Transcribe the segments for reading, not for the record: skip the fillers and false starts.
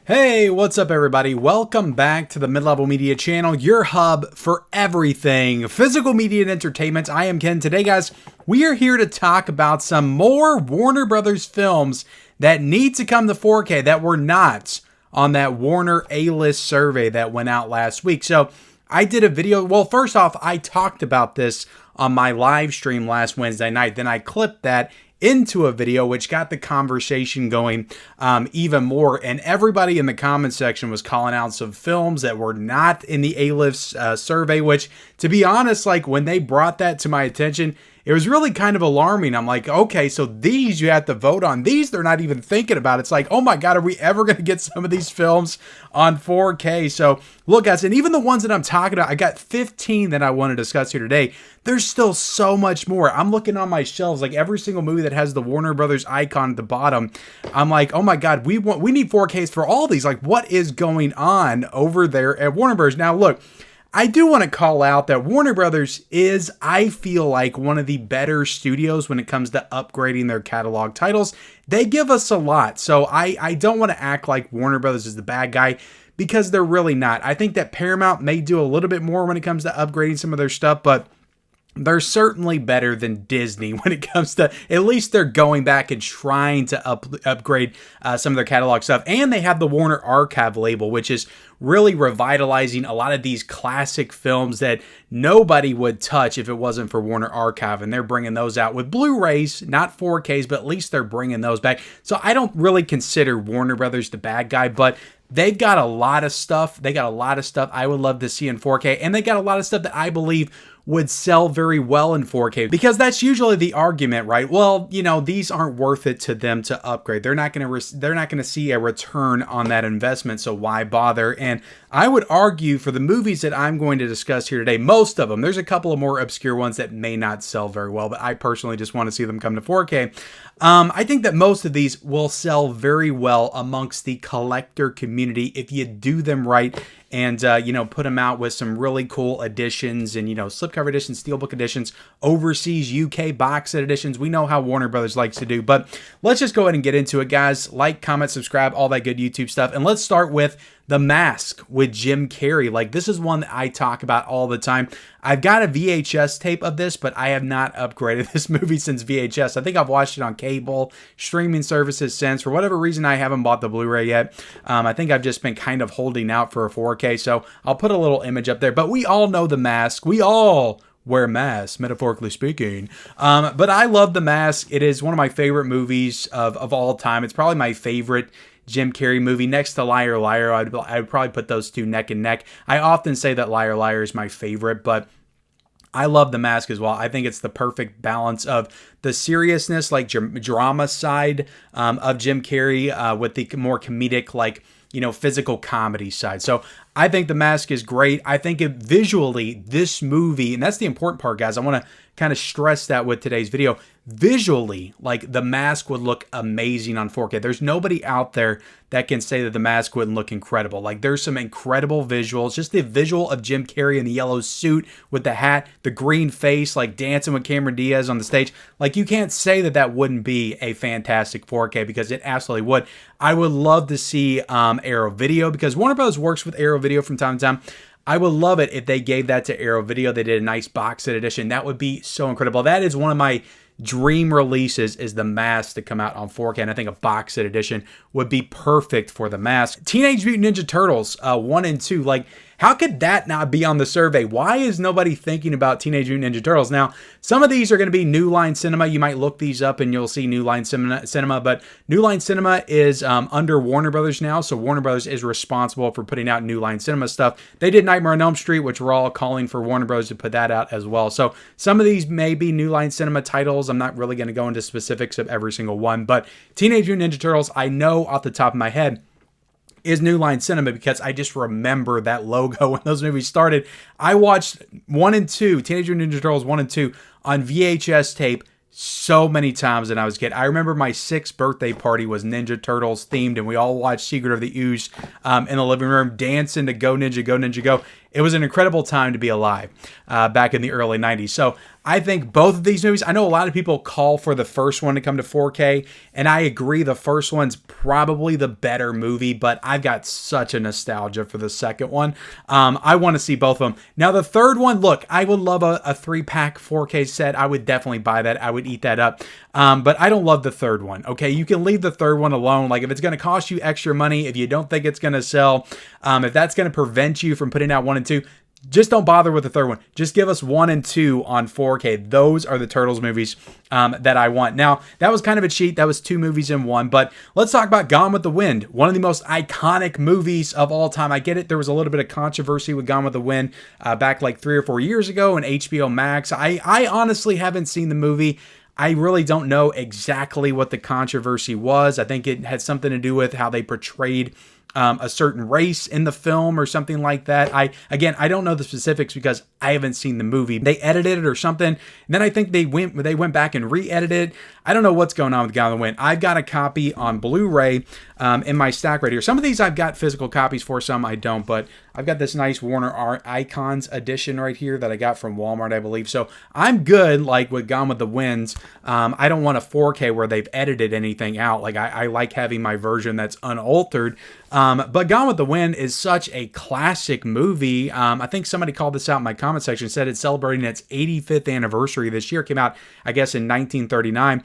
Hey, what's up everybody? Welcome back to the Mid-Level Media channel, your hub for everything physical media and entertainment. I am Ken. Today, guys, we are here to talk about some more Warner Brothers films that need to come to 4K that were not on that Warner A-list survey that went out last week. So I did a video. Well, first off, I talked about this on my live stream last Wednesday night. Then I clipped that into a video, which got the conversation going even more. And everybody in the comment section was calling out some films that were not in the A-list survey, which, to be honest, like when they brought that to my attention, it was really kind of alarming. I'm like, okay, so these you have to vote on. These they're not even thinking about. It's like, oh my God, are we ever going to get some of these films on 4K? So look, guys, and even the ones that I'm talking about, I got 15 that I want to discuss here today. There's still so much more. I'm looking on my shelves, like every single movie that has the Warner Brothers icon at the bottom. I'm like, oh my God, we need 4Ks for all these. Like, what is going on over there at Warner Brothers? Now, look, I do want to call out that Warner Brothers is, I feel like, one of the better studios when it comes to upgrading their catalog titles. They give us a lot. So I don't want to act like Warner Brothers is the bad guy, because they're really not. I think that Paramount may do a little bit more when it comes to upgrading some of their stuff, but they're certainly better than Disney when it comes to, at least they're going back and trying to upgrade some of their catalog stuff. And they have the Warner Archive label, which is really revitalizing a lot of these classic films that nobody would touch if it wasn't for Warner Archive. And they're bringing those out with Blu-rays, not 4Ks, but at least they're bringing those back. So I don't really consider Warner Brothers the bad guy, but they've got a lot of stuff. They got a lot of stuff I would love to see in 4K. And they got a lot of stuff that I believe would sell very well in 4K, because that's usually the argument, right? Well, you know, these aren't worth it to them to upgrade. They're not going to see a return on that investment, so why bother? And I would argue for the movies that I'm going to discuss here today, most of them, there's a couple of more obscure ones that may not sell very well, but I personally just want to see them come to 4K. I think that most of these will sell very well amongst the collector community if you do them right and, you know, put them out with some really cool editions and, you know, slipcover editions, steelbook editions, overseas UK box set editions. We know how Warner Brothers likes to do, but let's just go ahead and get into it, guys. Like, comment, subscribe, all that good YouTube stuff. And let's start with The Mask with Jim Carrey. Like, this is one that I talk about all the time. I've got a VHS tape of this, but I have not upgraded this movie since VHS. I think I've watched it on cable, streaming services since. For whatever reason, I haven't bought the Blu-ray yet. I think I've just been kind of holding out for a 4K, so I'll put a little image up there. But we all know The Mask. We all wear masks, metaphorically speaking. But I love The Mask. It is one of my favorite movies of all time. It's probably my favorite Jim Carrey movie next to Liar Liar. I would probably put those two neck and neck. I often say that Liar Liar is my favorite, but I love The Mask as well. I think it's the perfect balance of the seriousness, like drama side of Jim Carrey with the more comedic, like, you know, physical comedy side. So I think The Mask is great. I think visually, this movie, and that's the important part, guys. I want to kind of stress that with today's video. Visually, like, The Mask would look amazing on 4K. There's nobody out there that can say that The Mask wouldn't look incredible. Like, there's some incredible visuals. Just the visual of Jim Carrey in the yellow suit with the hat, the green face, like dancing with Cameron Diaz on the stage. Like, you can't say that that wouldn't be a fantastic 4K, because it absolutely would. I would love to see Arrow Video, because Warner Bros. Works with Arrow Video from time to time. I would love it if they gave that to Arrow Video. They did a nice box set edition. That would be so incredible. That is one of my dream releases, is The Mask to come out on 4K, and I think a box set edition would be perfect for The Mask. Teenage Mutant Ninja Turtles 1 and 2, like, how could that not be on the survey? Why is nobody thinking about Teenage Mutant Ninja Turtles? Now, some of these are going to be New Line Cinema. You might look these up and you'll see New Line Cinema, but New Line Cinema is under Warner Brothers now, so Warner Brothers is responsible for putting out New Line Cinema stuff. They did Nightmare on Elm Street, which we're all calling for Warner Brothers to put that out as well. So some of these may be New Line Cinema titles. I'm not really going to go into specifics of every single one, but Teenage Mutant Ninja Turtles, I know off the top of my head, is New Line Cinema, because I just remember that logo when those movies started. I watched 1 and 2, Teenage Mutant Ninja Turtles 1 and 2 on VHS tape so many times when I was a kid. I remember my 6th birthday party was Ninja Turtles themed, and we all watched Secret of the Ooze in the living room, dancing to Go Ninja Go Ninja Go. it was an incredible time to be alive back in the early 90s. So I think both of these movies, I know a lot of people call for the first one to come to 4K, and I agree the first one's probably the better movie, but I've got such a nostalgia for the second one. I want to see both of them. Now the third one, look, I would love a 3-pack 4K set. I would definitely buy that. I would eat that up. But I don't love the third one, okay? You can leave the third one alone. Like if it's going to cost you extra money, if you don't think it's going to sell, if that's going to prevent you from putting out 1 and 2, just don't bother with the third one. Just give us 1 and 2 on 4K. Those are the Turtles movies that I want. Now, that was kind of a cheat. That was 2 movies in 1. But let's talk about Gone with the Wind. One of the most iconic movies of all time. I get it. There was a little bit of controversy with Gone with the Wind back like 3 or 4 years ago on HBO Max. I honestly haven't seen the movie. I really don't know exactly what the controversy was. I think it had something to do with how they portrayed a certain race in the film or something like that. I don't know the specifics because I haven't seen the movie. They edited it or something. And then I think they went back and re-edited it. I don't know what's going on with Gone with the Wind. I've got a copy on Blu-ray in my stack right here. Some of these I've got physical copies for, some I don't, but I've got this nice Warner Art Icons edition right here that I got from Walmart, I believe. So I'm good, like with Gone with the Winds. I don't want a 4K where they've edited anything out. Like I like having my version that's unaltered. But Gone with the Wind is such a classic movie. I think somebody called this out in my comment section, said it's celebrating its 85th anniversary this year. It came out, I guess, in 1939.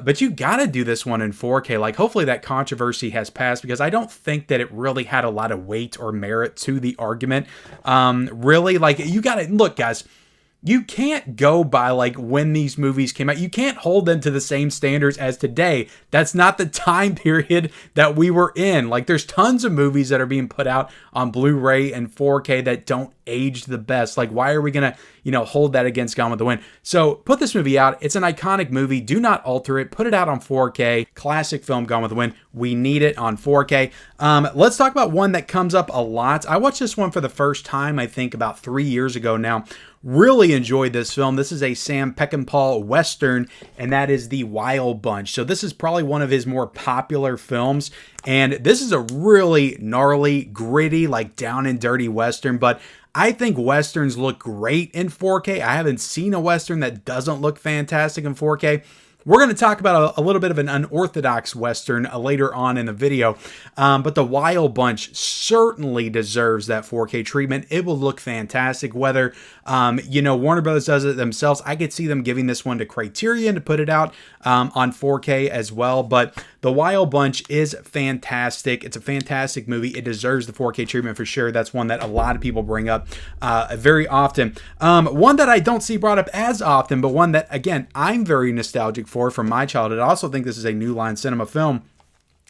But you got to do this one in 4K. Like, hopefully that controversy has passed, because I don't think that it really had a lot of weight or merit to the argument. Really, like, you got to look, guys. You can't go by like when these movies came out. You can't hold them to the same standards as today. That's not the time period that we were in. Like, there's tons of movies that are being put out on Blu-ray and 4K that don't age the best. Like, why are we going to, hold that against Gone with the Wind? So put this movie out. It's an iconic movie. Do not alter it. Put it out on 4K. Classic film, Gone with the Wind. We need it on 4K. Let's talk about one that comes up a lot. I watched this one for the first time, I think about 3 years ago now. Really enjoyed this film. This is a Sam Peckinpah Western, and that is The Wild Bunch. So this is probably one of his more popular films, and this is a really gnarly, gritty, like down and dirty Western, but I think Westerns look great in 4K. I haven't seen a Western that doesn't look fantastic in 4K. We're going to talk about a little bit of an unorthodox Western later on in the video, but The Wild Bunch certainly deserves that 4K treatment. It will look fantastic. Whether, Warner Brothers does it themselves, I could see them giving this one to Criterion to put it out on 4K as well, but The Wild Bunch is fantastic. It's a fantastic movie. It deserves the 4K treatment for sure. That's one that a lot of people bring up very often. One that I don't see brought up as often, but one that, again, I'm very nostalgic for from my childhood. I also think this is a New Line Cinema film.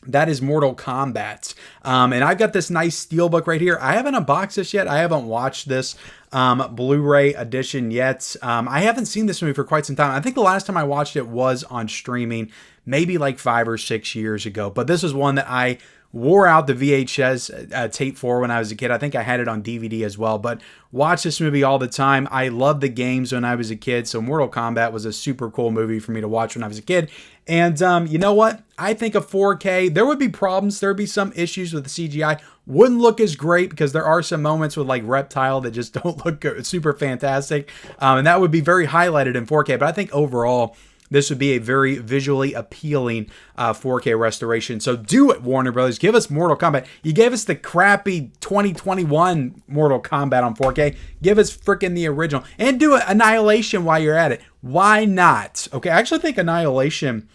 That is Mortal Kombat. And I've got this nice steelbook right here. I haven't unboxed this yet. I haven't watched this Blu-ray edition yet. I haven't seen this movie for quite some time. I think the last time I watched it was on streaming, maybe like 5 or 6 years ago. But this is one that I wore out the VHS tape for when I was a kid. I think I had it on DVD as well, but watch this movie all the time. I loved the games when I was a kid, so Mortal Kombat was a super cool movie for me to watch when I was a kid. And you know what? I think a 4K, there would be problems. There would be some issues with the CGI. Wouldn't look as great because there are some moments with like Reptile that just don't look super fantastic. And that would be very highlighted in 4K. But I think overall, this would be a very visually appealing 4K restoration. So do it, Warner Brothers. Give us Mortal Kombat. You gave us the crappy 2021 Mortal Kombat on 4K. Give us freaking the original. And do Annihilation while you're at it. Why not? Okay, I actually think Annihilation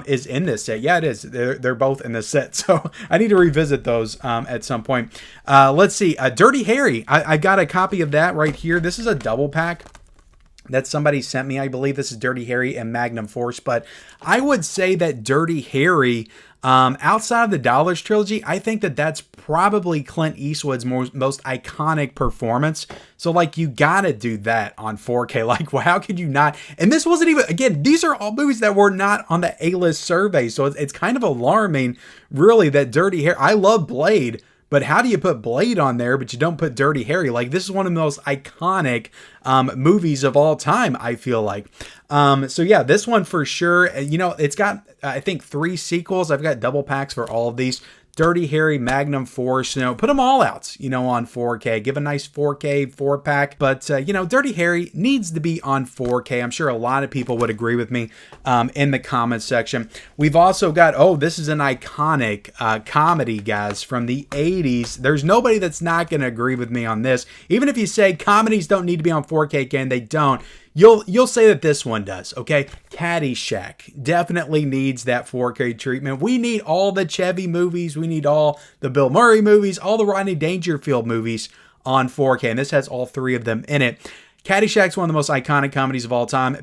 is in this set. Yeah, it is. They're both in this set. So I need to revisit those at some point. Let's see. Dirty Harry. I got a copy of that right here. This is a double pack that somebody sent me. I believe this is Dirty Harry and Magnum Force, but I would say that Dirty Harry, outside of the Dollars trilogy, I think that that's probably Clint Eastwood's most iconic performance. So like, you gotta do that on 4K. Like, well, how could you not? And this wasn't even, again, these are all movies that were not on the A-list survey. So it's kind of alarming, really, that Dirty Harry, I love Blade, but how do you put Blade on there, but you don't put Dirty Harry? Like, this is one of the most iconic movies of all time, I feel like. So yeah, this one for sure. It's got, I think, 3 sequels. I've got double packs for all of these. Dirty Harry, Magnum Force, put them all out, on 4K. Give a nice 4K 4-pack. But, Dirty Harry needs to be on 4K. I'm sure a lot of people would agree with me in the comments section. We've also got, this is an iconic comedy, guys, from the 80s. There's nobody that's not going to agree with me on this. Even if you say comedies don't need to be on 4K, again, they don't. You'll say that this one does, okay? Caddy Shack definitely needs that 4K treatment. We need all the Chevy movies. We need all the Bill Murray movies, all the Rodney Dangerfield movies on 4K. And this has all three of them in it. Caddyshack's one of the most iconic comedies of all time.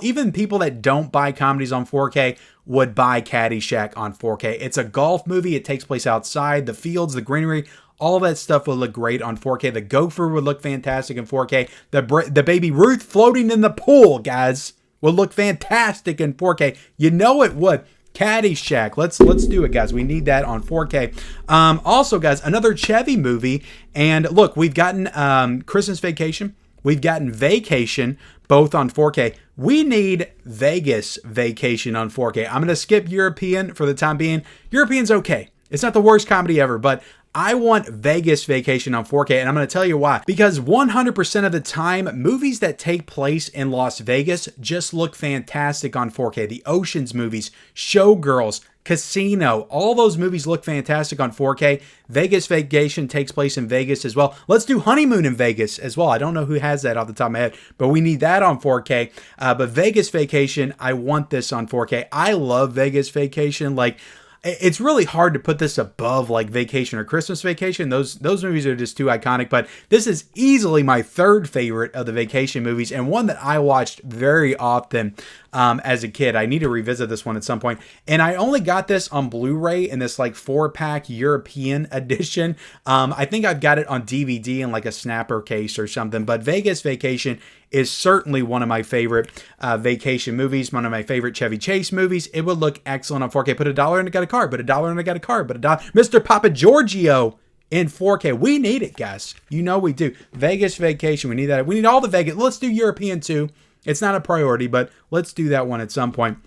Even people that don't buy comedies on 4K would buy Caddyshack on 4K. It's a golf movie. It takes place outside, the fields, the greenery. All that stuff would look great on 4K. The gopher would look fantastic in 4K. The baby Ruth floating in the pool, guys, would look fantastic in 4K. You know it would. Caddyshack. Let's do it, guys. We need that on 4K. Also, guys, another Chevy movie. And look, we've gotten Christmas Vacation. We've gotten Vacation, both on 4K. We need Vegas Vacation on 4K. I'm going to skip European for the time being. European's okay. It's not the worst comedy ever, but I want Vegas Vacation on 4K, and I'm going to tell you why. Because 100% of the time, movies that take place in Las Vegas just look fantastic on 4K. The Oceans movies, Showgirls, Casino, all those movies look fantastic on 4K. Vegas Vacation takes place in Vegas as well. Let's do Honeymoon in Vegas as well. I don't know who has that off the top of my head, but we need that on 4K. But Vegas Vacation, I want this on 4K. I love Vegas Vacation. Like, it's really hard to put this above like Vacation or Christmas Vacation. Those movies are just too iconic, but this is easily my third favorite of the vacation movies and one that I watched very often as a kid. I need to revisit this one at some point. And I only got this on Blu-ray in this like 4-pack European edition. I think I've got it on DVD in like a snapper case or something, but Vegas Vacation is certainly one of my favorite vacation movies, one of my favorite Chevy Chase movies. It would look excellent on 4K. Put $1 and I got a car, put $1 and I got a car, put $1. Mr. Papa Giorgio in 4K. We need it, guys. You know we do. Vegas Vacation, we need that. We need all the Vegas. Let's do European too. It's not a priority, but let's do that one at some point.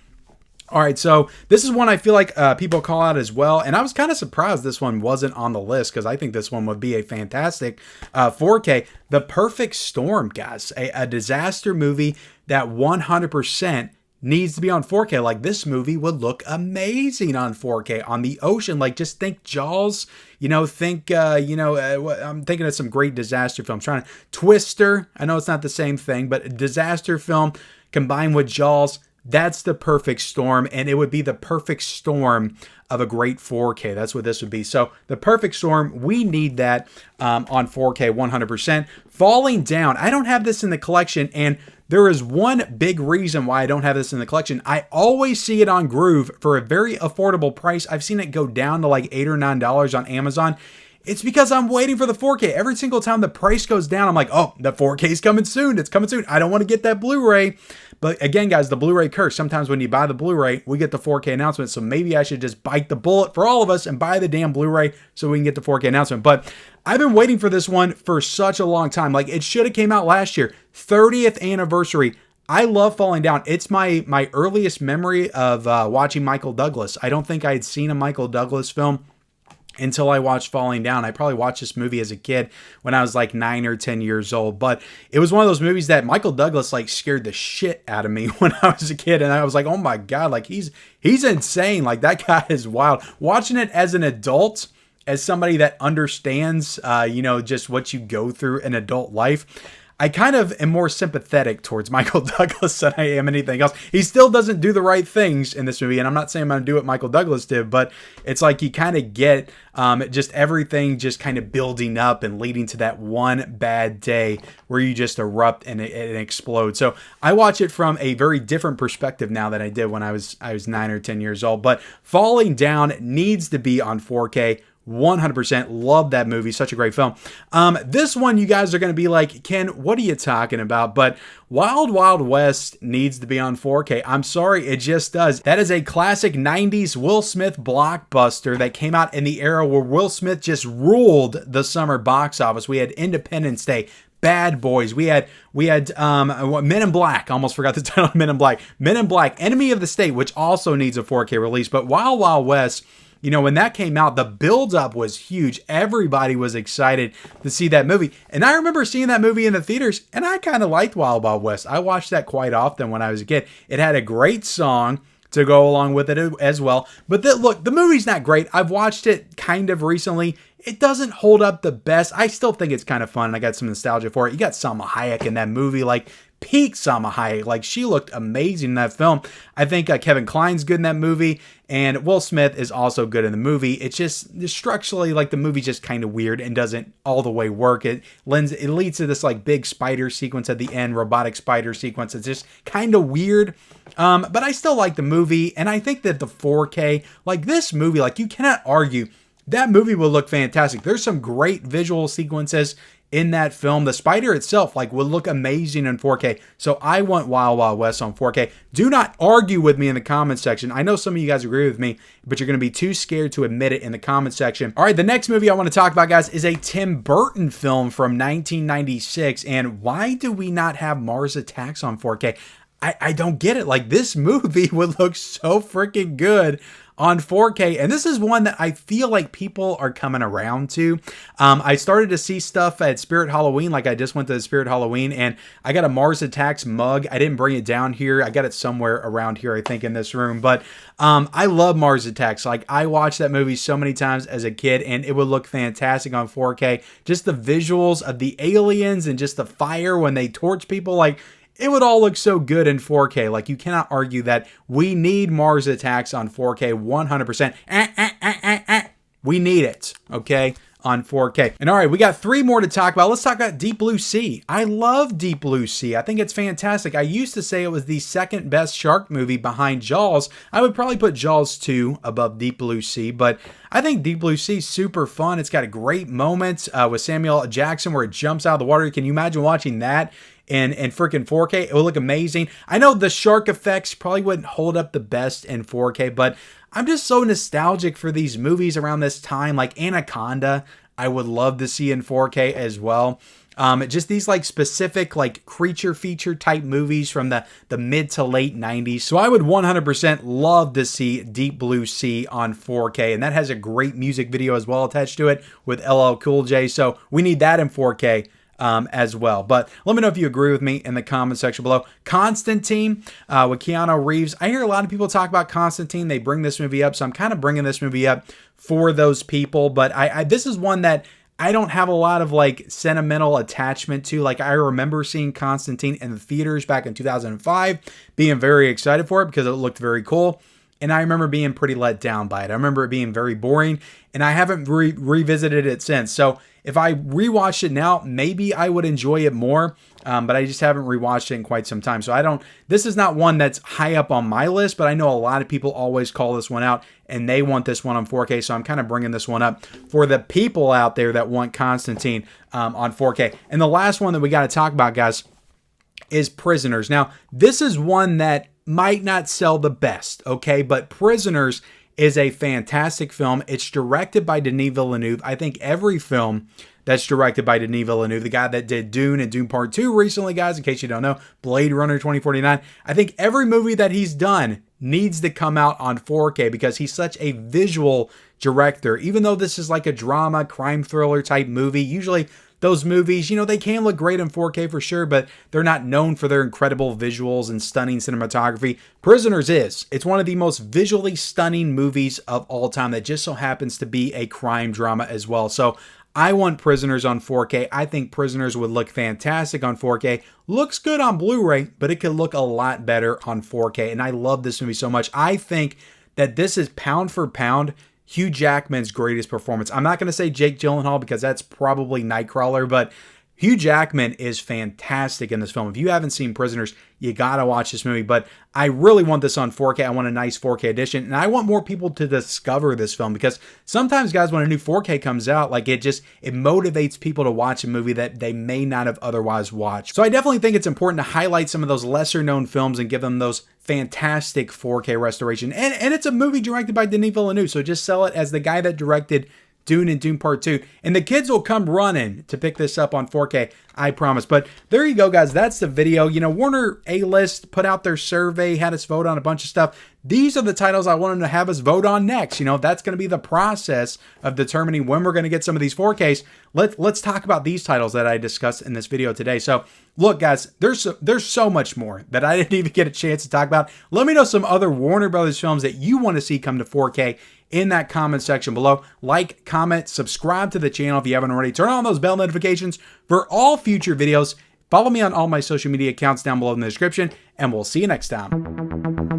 All right, so this is one I feel like people call out as well, and I was kind of surprised this one wasn't on the list because I think this one would be a fantastic 4K. The Perfect Storm, guys, a disaster movie that 100% needs to be on 4K. Like, this movie would look amazing on 4K on the ocean. Like, just think Jaws, I'm thinking of some great disaster films. Twister, I know it's not the same thing, but a disaster film combined with Jaws, that's the perfect storm, and it would be the perfect storm of a great 4K. That's what this would be. So the Perfect Storm, we need that on 4K 100%. Falling Down, I don't have this in the collection, and there is one big reason why I don't have this in the collection. I always see it on Groove for a very affordable price. I've seen it go down to like $8 or $9 on Amazon. It's because I'm waiting for the 4K. Every single time the price goes down, I'm like, oh, the 4K is coming soon. It's coming soon. I don't want to get that Blu-ray. But again, guys, the Blu-ray curse. Sometimes when you buy the Blu-ray, we get the 4K announcement. So maybe I should just bite the bullet for all of us and buy the damn Blu-ray so we can get the 4K announcement. But I've been waiting for this one for such a long time. Like, it should have came out last year. 30th anniversary. I love Falling Down. It's my earliest memory of watching Michael Douglas. I don't think I had seen a Michael Douglas film until I watched Falling Down. I probably watched this movie as a kid when I was like 9 or 10 years old. But it was one of those movies that Michael Douglas like scared the shit out of me when I was a kid. And I was like, oh my God, like he's insane. Like, that guy is wild. Watching it as an adult, as somebody that understands, just what you go through in adult life, I kind of am more sympathetic towards Michael Douglas than I am anything else. He still doesn't do the right things in this movie, and I'm not saying I'm going to do what Michael Douglas did, but it's like you kind of get just everything just kind of building up and leading to that one bad day where you just erupt and it explodes. So I watch it from a very different perspective now than I did when I was 9 or 10 years old. But Falling Down needs to be on 4K. 100% love that movie. Such a great film. This one, you guys are going to be like, Ken, what are you talking about? But Wild Wild West needs to be on 4K. I'm sorry, it just does. That is a classic 90s Will Smith blockbuster that came out in the era where Will Smith just ruled the summer box office. We had Independence Day, Bad Boys. We had Men in Black. Almost forgot the title of Men in Black. Men in Black, Enemy of the State, which also needs a 4K release. But Wild Wild West you know, when that came out, the buildup was huge. Everybody was excited to see that movie. And I remember seeing that movie in the theaters, and I kind of liked Wild Wild West. I watched that quite often when I was a kid. It had a great song to go along with it as well. But look, the movie's not great. I've watched it kind of recently. It doesn't hold up the best. I still think it's kind of fun. I got some nostalgia for it. You got Salma Hayek in that movie, like peak Salma Hayek. Like, she looked amazing in that film. I think Kevin Kline's good in that movie, and Will Smith is also good in the movie. It's just structurally, like, the movie's just kind of weird and doesn't all the way work. It leads to this like big spider sequence at the end, robotic spider sequence. It's just kind of weird. But I still like the movie, and I think that the 4K, like this movie, like you cannot argue that movie will look fantastic. There's some great visual sequences in that film. The spider itself, like, will look amazing in 4K. So I want Wild Wild West on 4K. Do not argue with me in the comment section. I know some of you guys agree with me, but you're going to be too scared to admit it in the comment section. All right, the next movie I want to talk about, guys, is a Tim Burton film from 1996. And why do we not have Mars Attacks on 4K? I don't get it. Like, this movie would look so freaking good on 4K. And this is one that I feel like people are coming around to. I started to see stuff at Spirit Halloween. Like, I just went to the Spirit Halloween and I got a Mars Attacks mug. I didn't bring it down here. I got it somewhere around here, I think, in this room. But I love Mars Attacks. Like, I watched that movie so many times as a kid, and it would look fantastic on 4K. Just the visuals of the aliens and just the fire when they torch people, like, it would all look so good in 4K. Like, you cannot argue that we need Mars Attacks on 4K 100%. We need it, okay, on 4K. And all right, we got 3 more to talk about. Let's talk about Deep Blue Sea. I love Deep Blue Sea. I think it's fantastic. I used to say it was the second best shark movie behind Jaws. I would probably put Jaws 2 above Deep Blue Sea, but I think Deep Blue Sea is super fun. It's got a great moment with Samuel L. Jackson where it jumps out of the water. Can you imagine watching that in freaking 4K? It will look amazing. I know the shark effects probably wouldn't hold up the best in 4K, but I'm just so nostalgic for these movies around this time. Like Anaconda, I would love to see in 4K as well. Just these like specific like creature feature type movies from the mid to late 90s. So I would 100% love to see Deep Blue Sea on 4K. And that has a great music video as well attached to it with LL Cool J. So we need that in 4K. As well. But let me know if you agree with me in the comment section below. Constantine with Keanu Reeves. I hear a lot of people talk about Constantine. They bring this movie up, so I'm kind of bringing this movie up for those people. But this is one that I don't have a lot of like sentimental attachment to. Like, I remember seeing Constantine in the theaters back in 2005, being very excited for it because it looked very cool. And I remember being pretty let down by it. I remember it being very boring, and I haven't revisited it since. So if I rewatched it now, maybe I would enjoy it more, but I just haven't rewatched it in quite some time. So this is not one that's high up on my list, but I know a lot of people always call this one out, and they want this one on 4K. So I'm kind of bringing this one up for the people out there that want Constantine on 4K. And the last one that we got to talk about, guys, is Prisoners. Now, this is one that might not sell the best, okay? But Prisoners is a fantastic film. It's directed by Denis Villeneuve. I think every film that's directed by Denis Villeneuve, the guy that did Dune and Dune Part 2 recently, guys, in case you don't know, Blade Runner 2049, I think every movie that he's done needs to come out on 4K because he's such a visual director. Even though this is like a drama, crime thriller type movie, usually those movies, you know, they can look great in 4K for sure, but they're not known for their incredible visuals and stunning cinematography. Prisoners is. It's one of the most visually stunning movies of all time that just so happens to be a crime drama as well. So I want Prisoners on 4K. I think Prisoners would look fantastic on 4K. Looks good on Blu-ray, but it could look a lot better on 4K. And I love this movie so much. I think that this is pound for pound Hugh Jackman's greatest performance. I'm not going to say Jake Gyllenhaal because that's probably Nightcrawler, but Hugh Jackman is fantastic in this film. If you haven't seen Prisoners, you got to watch this movie. But I really want this on 4K. I want a nice 4K edition. And I want more people to discover this film because sometimes, guys, when a new 4K comes out, like it motivates people to watch a movie that they may not have otherwise watched. So I definitely think it's important to highlight some of those lesser known films and give them those fantastic 4K restoration. And it's a movie directed by Denis Villeneuve. So just sell it as the guy that directed Dune and Dune Part 2. And the kids will come running to pick this up on 4K, I promise. But there you go, guys. That's the video. You know, Warner A-List put out their survey, had us vote on a bunch of stuff. These are the titles I want them to have us vote on next. You know, that's going to be the process of determining when we're going to get some of these 4Ks. Let's talk about these titles that I discussed in this video today. So, look, guys, there's so much more that I didn't even get a chance to talk about. Let me know some other Warner Brothers films that you want to see come to 4K in that comment section below. Like, comment, subscribe to the channel if you haven't already. Turn on those bell notifications for all future videos. Follow me on all my social media accounts down below in the description, and we'll see you next time.